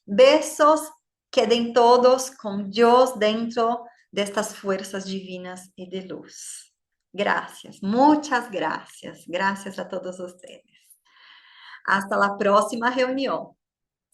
Besos, queden todos com Deus dentro destas fuerzas divinas e de luz. Gracias, muchas gracias. Gracias a todos ustedes. Hasta la próxima reunião.